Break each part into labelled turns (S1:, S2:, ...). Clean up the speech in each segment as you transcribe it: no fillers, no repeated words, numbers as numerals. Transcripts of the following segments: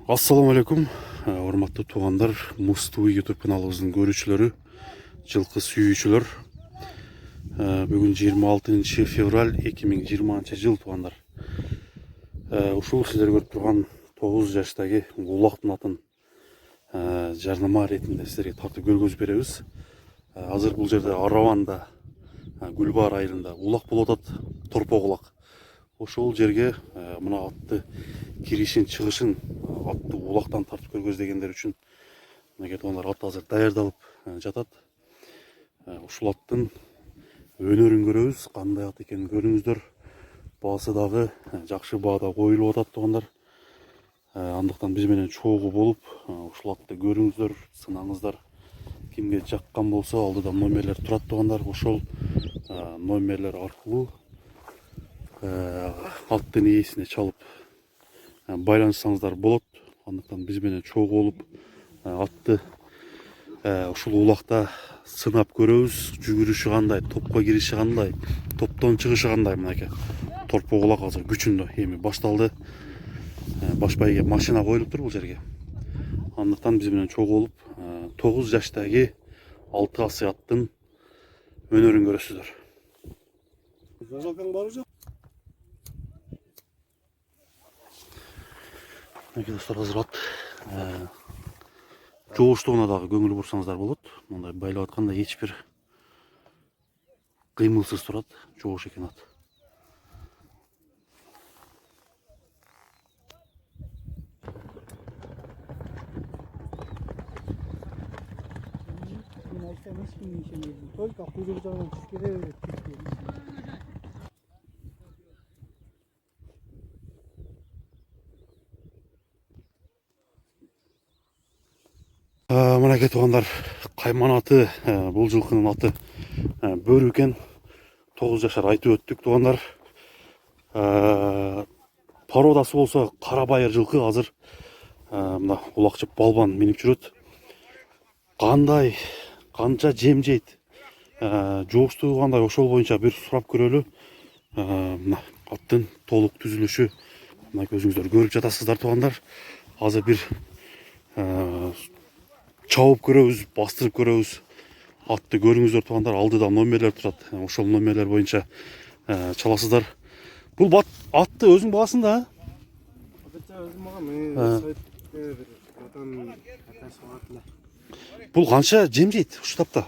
S1: Ассаламу алейкум, урматтуу туугандар, Мустуу YouTube каналыбыздын көрүүчүлөрү, жылкы сүйүүчүлөр. Бүгүн 26 февраль 2020 жыл туугандар. Ушул сиздер көрүп турган 9 жаштагы улактын атын жарнама ретинде сиздерге тартып көргөзүп беребиз. Азыр бул жерде Араванда, Гүлбаар айылында улак болуп атат, торпок улак. Ошол жерге мына атты киришин чыгышын атты улактан тартып көргөзгендер үчүн мынакей туугандар ат азыр даярдалып жатат. Ушул аттын өнөрүн көрөбүз, кандай ат экенин көрүңүздөр. Баасы дагы жакшы баада коюлуп атат туугандар. Андыктан биз менен чогуу болуп ушул атты көрүңүздөр, сынаңыздар. Кимге жаккан болсо алдыда номерлер турат туугандар. Ошол номерлер аркылуу аттын ээсине чалып байланышсаңыздар болот. Андыктан биз менен чогуу болуп атты ушул улакта сынап көрөбүз. Жүгүрүшү кандай, топко кириши кандай, топтон чыгышы кандай. Мынакей торпок улак азыр күчүндө эми башталды. Баш байге машина коюлуптур бул жерге. Андыктан биз менен чогуу болуп 9 жаштагы 6 асый аттын өнөрүн көрөсүздөр. Зажалкаң барбы жок? Мынакей достор, азыр ат жооштугуна дагы көңүл бурсаңыздар болот. Мындай байлап атканда эч бир кыймылсыз турат, жоош экен ат. Только кuyruğu canına çıkıyor. Мынакей туугандар, кайман аты, бул жылкынын аты Бөрү экен. 9 жашар айтып өттүк туугандар. Породасы болсо кара байыр жылкы, азыр мына улакчы балбан минип жүрөт. Кандай, канча жем жейт, жооштугу кандай, ошол боюнча бир сурап көрөлү. Мына аттын толук түзүлүшү мына көзүңүздөр көрүп жатасыздар туугандар. Азыр бир чабып көрөбүз, бастырып көрөбүз. Атты көрүңүздөр туугандар, алдыда номерлер турат. Ошол номерлер боюнча чаласыздар. Бул атты өзүң багасың да? Өзүм багам. Бул канча жем жейт ушу тапта?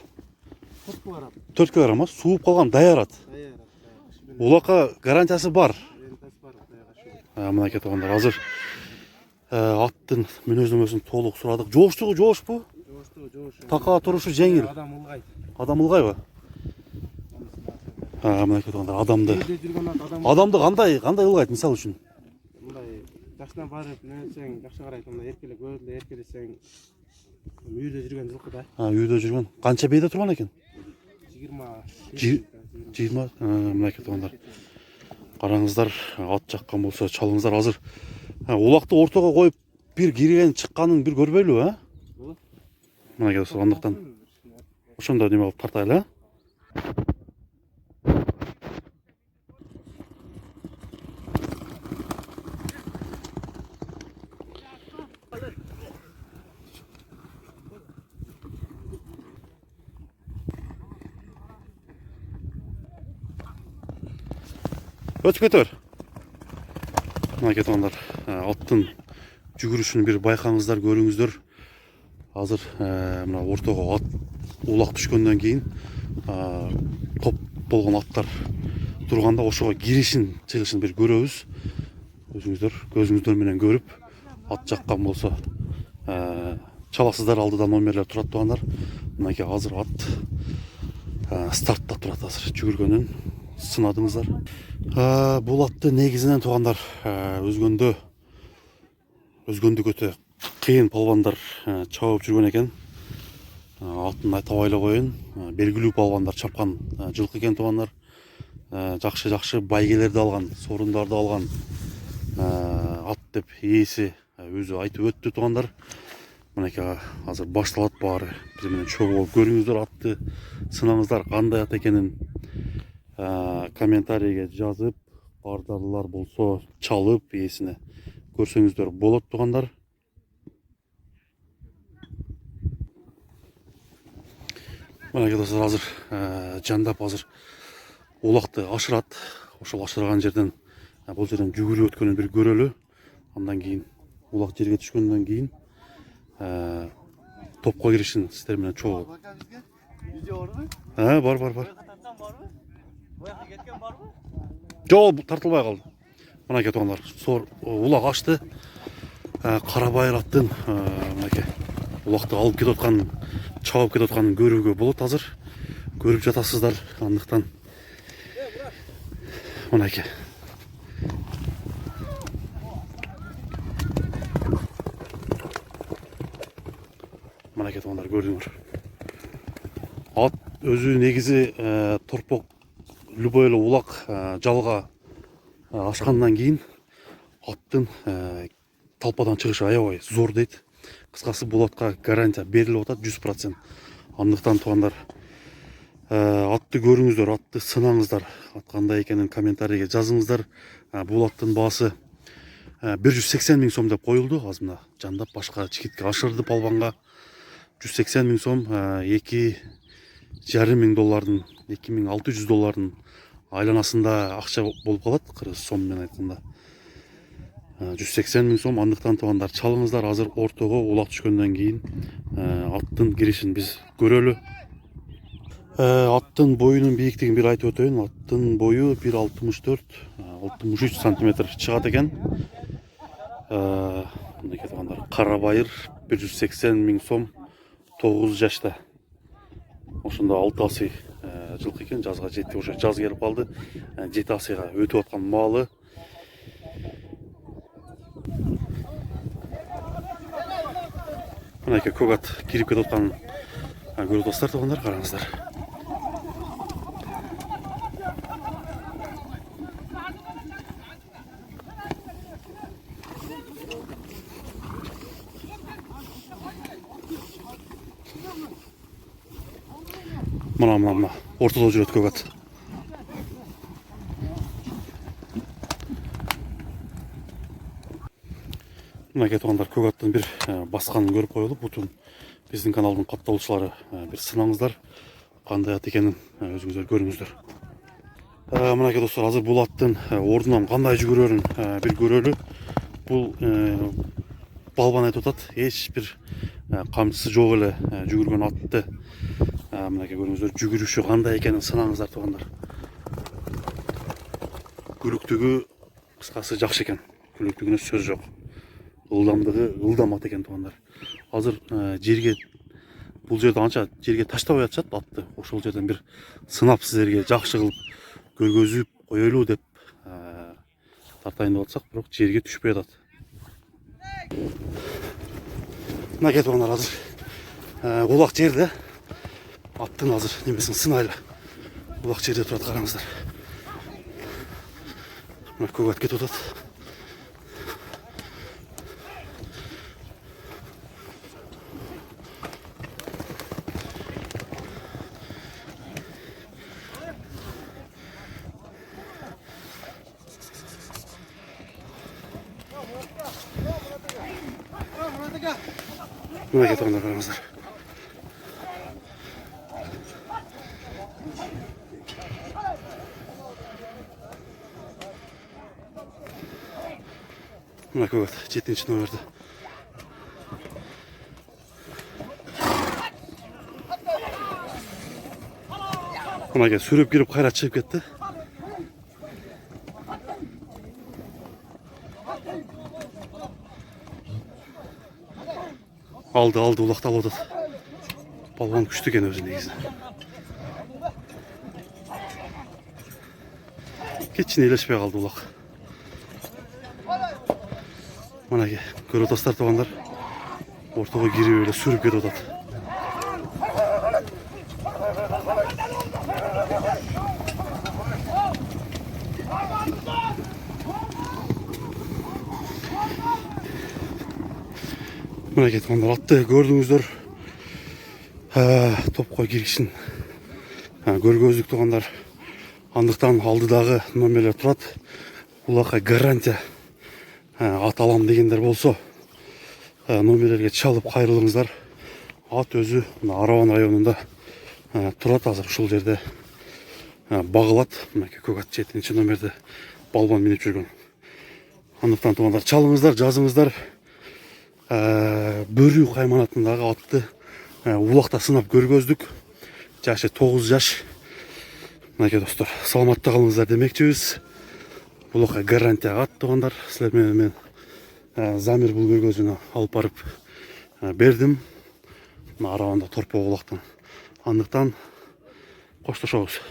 S1: 4 килограмм. Сууп калган даяр ат. Улакка гарантиясы бар. Мынакей туугандар, азыр аттын мүнөздөмөсүн толук сурадык. Жооштугу жоошпу? Жоош. Такаа турушу жеңил. Адам ылгайт. Адам ылгайбы? Мынакей туугандар, адамды кандай ылгайт, мисалы үчүн?
S2: Мындай жакшынан барып, нерсең, жакшы карайт, мындай эркелеп көрүлө, эркелесең, үйдө жүргөн жылкы да.
S1: Үйдө жүргөн. Канча бейде турган экен?
S2: 20.
S1: Мынакей туугандар, караңыздар, ат жаккан болсо чалыңыздар. Азыр улакты ортого коюп бир кирген чыкканын бир көрбөйлүбү, Мынакей достор, андыктан ошондо неме кылып тартайлы, Өтүп кете бер. Мынакей туугандар, аттын жүгүрүшүн бир байкаңыздар, көрүңүздөр. Азыр мына ортого ат улак түшкөндөн кийин топ болгон аттар турганда ошого киришин, чыгышын бир көрөбүз. Өзүңүздөр көзүңүздөр менен көрүп, ат жаккан болсо чаласыздар, алдыда номерлер турат туугандар. Мынакей азыр ат стартта турат, азыр жүгүргөнүн сынадыңыздар. Бул атты негизинен туугандар өзгөндө өтө кыйын палбандар чабып жүргөн экен. Атын айта байлай коеюн, белгилүү палбандар чапкан жылкы экен туугандар. Жакшы байгелерди алган, сорундарды алган ат деп ээси өзү айтып өттү туугандар. Мынакей азыр башталат баары. Биз менен чогуу болуп көрүңүздөр, атты сынаңыздар, кандай ат экенин комментарийге жазып, бардарлар болсо чалып ээсине көрсөңүздөр болот туугандар. Мынакей достор, азыр жандап азыр улакты ашырат. Ошол ашырган жерден бул жерден жүгүрүп өткөнүн бир көрөлү. Андан кийин улак жерге түшкөндөн кийин топко киришин сиздер менен чогуу.
S3: Видео барбы?
S1: Бар.
S3: Кататтан барбы? Боякка кеткен барбы?
S1: Жок, тартылбай калды. Мынакей туугандар, улак ашты. Карабайыр аттын мынакей улакты алып кетип атканын, чабып кетип атканын көрүүгө болот азыр. Көрүп жатасыздар. Андыктан мынакей. Мынакей туугандар, көрдүңөр. Ат өзү негизи торпок любой эле улак жалга ашкандан кийин аттын талпадан чыгышы аябай зор дейт. Кыскасы бул атка гарантия берилип атат 100%. Андыктан туугандар, атты көрүңүздөр, атты сынаңыздар. Ат кандай экенин комментарийге жазыңыздар. Бул аттын баасы 180 миң сом деп коюлду. Азмына жандап башка чикитке ашырды палбанга. 180 миң сом, 2,5 миң доллардын, 2600 доллардын айланасында акча болуп калат, кыргыз сом менен айтканда. 180 миң сом. Андыктан туугандар, чалыңыздар. Азыр ортого улак түшкөндөн кийин аттын киришин биз көрөлү. Аттын боюнун бийиктигин бир айтып өтөйүн. Аттын бою 1,64-63 сантиметр чыгат экен. Мынакей туугандар, карабайыр 180 миң сом, 9 жашта. Ошондо 6 асый жылкы экен, жазга жетти, ошо жаз келип калды. 7 асыйга өтүп аткан маалы. Мынакей көк ат кирип кетип атканын көрүп атасыздар туугандар, караңыздар. Мына ортодо жүрөт көк ат. Мынакей туугандар, көк аттын бир басканын көрүп коелу. Бутун биздин каналдын катталуучулары бир сынаңыздар. Кандай ат экенин өзүңүздөр көрүңүздөр. Мынакей достор, азыр бул аттын ордунан кандай жүгүрөрүн бир көрөлү. Бул балбан айтып атат, эч бир камчысы жок эле жүгүргөн атты. Мынакей көрүңүздөр, жүгүрүшү кандай экенин сынаңыздар туугандар. Күлүктүгү кыскасы жакшы экен. Күлүктүгүнө сөз жок. Ылдамдыгы ылдам ат экен туугандар. Азыр жерге, бул жерде анча жерге таштабай атышат атты. Ошол жерден бир сынап сиздерге жакшы кылып көргөзүп коелу деп тартайын деп атсак, бирок жерге түшпөй атат. Мынакей туугандар, азыр улак жерде. Аттын азыр немесин сынайлы. Улак жерде турат, караңыздар. Мына көк ат кетип атат. Мынакей туугандар, караңыздар. Мына көк ат 7-нчи номерде. Мынакей сүрөп кирип кайра чыгып кетти. Алды улакты алып атат. Балбан күчтүү экен өзү негизи. Кечине элешпей калды улак. Мынакей көрүп атасыздар туугандар. Ортого кирип эле сүрүп кетип атат. Мынакей туугандар, атты көрдүңүздөр. Топко киришин көргөздүк туугандар. Андыктан алдыдагы номерлер турат. Улакка гарантия ат алам дегендер болсо, номерлерге чалып кайрылыңыздар. Ат өзү Арабан районунда турат азыр ушул жерде багылат. Мынакей көк ат 7 номерде балбан минип жүргөн. Андыктан туугандар чалыңыздар, жазыңыздар. Бөрүү кайманатындагы атты улакта сынап көргөздүк. Жашы 9 жаш. Мынакей достор, саламатта калыңыздар демекчибиз. Булакка гарантия ат туугандар. Силер менен мен замир бул көргөзүүнү алып барып бердим. Мына арабанда торпо улактан. Андыктан коштошобуз.